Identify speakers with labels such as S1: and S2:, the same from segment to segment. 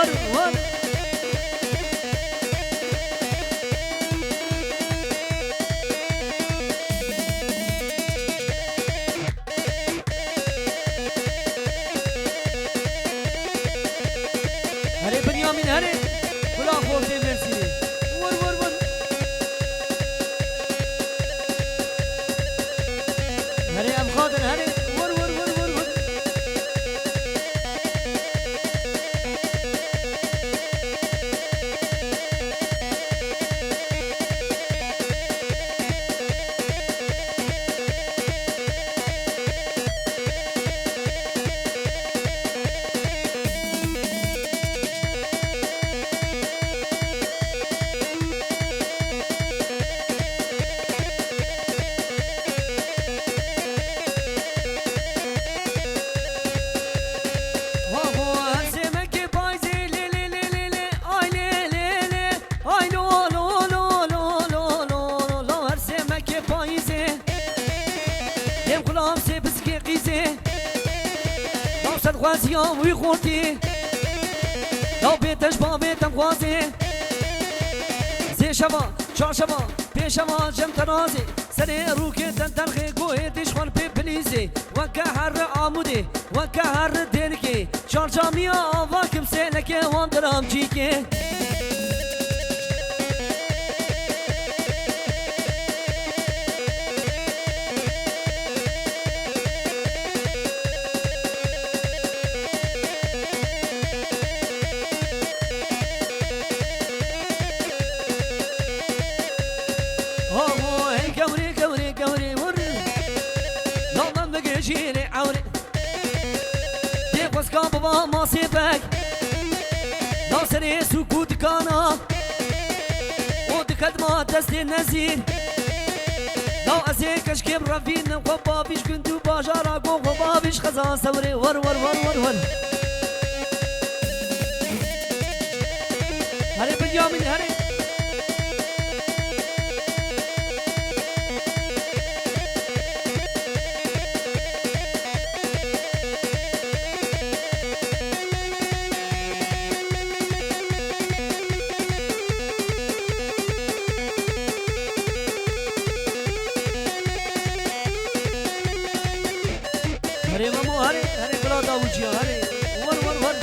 S1: ور ور هره بنیامین هره بلا خورده مرسی ور ور ور هره ام خاطر هره ور ور ور ور ور خوازیام وی خورتی دو بیتش با بیتم خوازی زی شما چار شما پیش شما جم ترازی سری رو که تن ترخی گوه دیش خون پی پلیزی وکه هر آمودی وکه هر دینکی چار جامی آوا کم سینکی وان درام چیکی شيري عوري تيقوس كابا ما سيبك ناصري سكوت كانا ودكت ما تسلي النزير لو أزيكش كيب رفين وبابيش كنتو باجارا وبابيش خزان سوري ور ور ور ور ور هري بنيامين هري هري مامو هري هري بلا داوجيا هري ور ور ور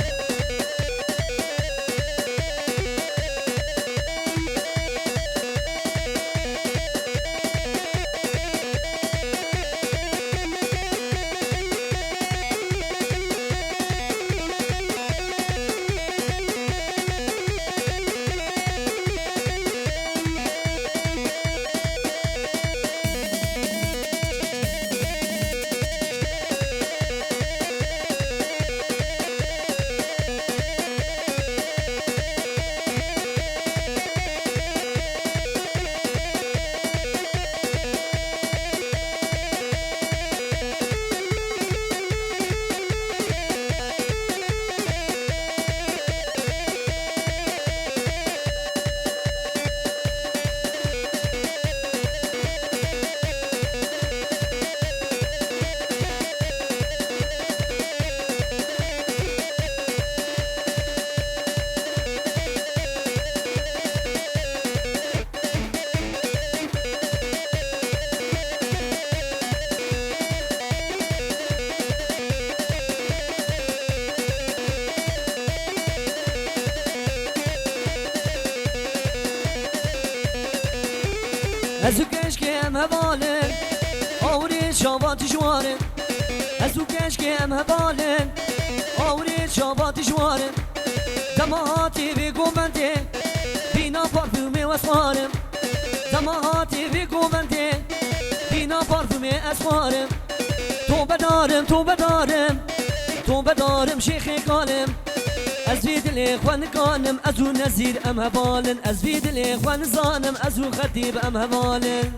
S1: ازو کشکم هوالن آوری شابات جوارن ازو کشکم هوالن آوری شابات جوارن دماغاتی بی گومنده بینا پارفومی اسوارم دماغاتی بی گومنده بینا پارفومی اسوارم تو بدارم تو بدارم تو بدارم شیخ کالم از وی دل خوان کانم ازو نزیر ام هوالن از وی دل خوان زانم ازو خطیب ام هوالن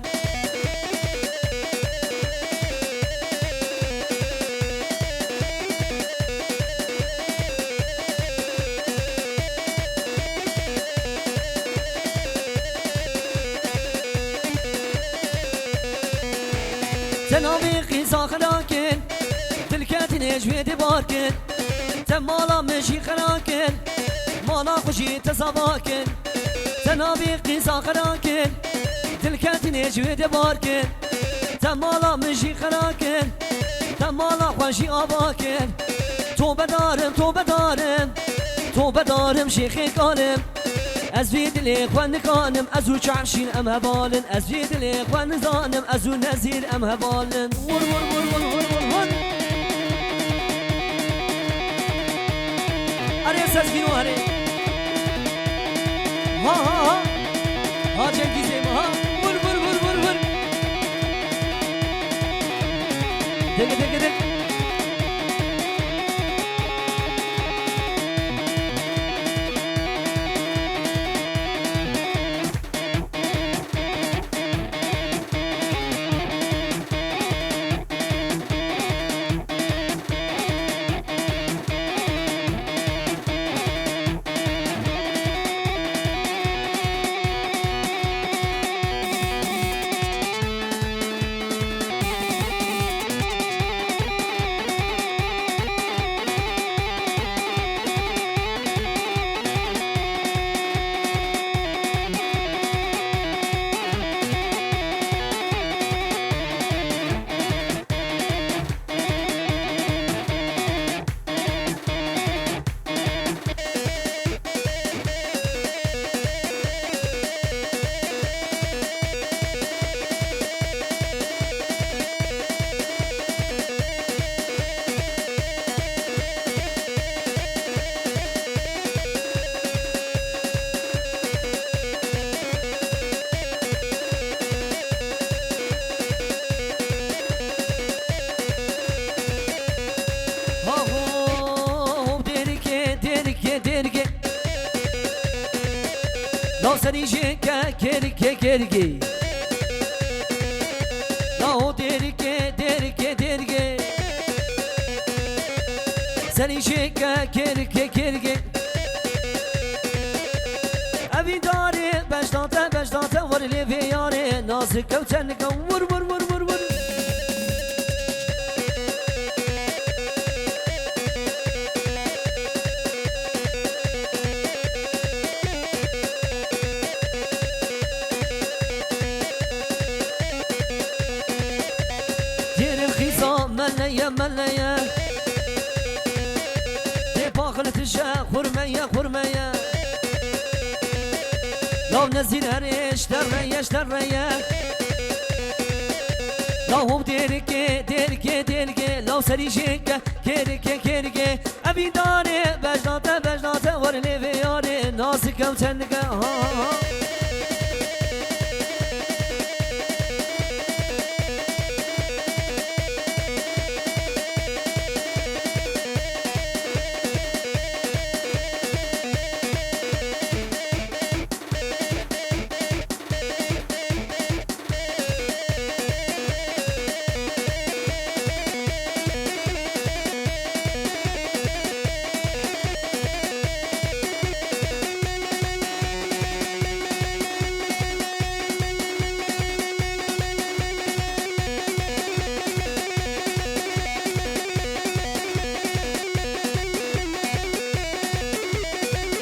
S1: تناوی قیزا خلاکن دلکتی نجوی دبارکن تمالا مشی خلاکن مالا خوشی تصاباکن تنابی قیسا خراکن تلکت نجوید بارکن تمالا مجی خراکن تمالا خوشی آباکن توبه دارم توبه دارم توبه دارم شیخی کارم از وی دلی خوان نکانم از او چعشین ام هبالن از وی دلی خوان نزانم از او نزیر ام هبالن ور ور ور ور ور ور ور اره سزگیرو اره ها ها ها ها جنگیزیم ها ور ور ور ور ور دک دک دک سریجه کرکه کرگی لاو درکه درکه درگه سریجه کرکه کرگه اوی داره بشتاته ورلی ویاره نازک کوتن ور ور ور ور ور مليا مليا دي باخلة الشا خرمية خرمية لو نزيل هريش درية درية لو هو ديركي ديركي ديركي لو سريجيك كيركي كيركي أبي داري بجناته بجناته ورلي فياري ناسك وتنك ها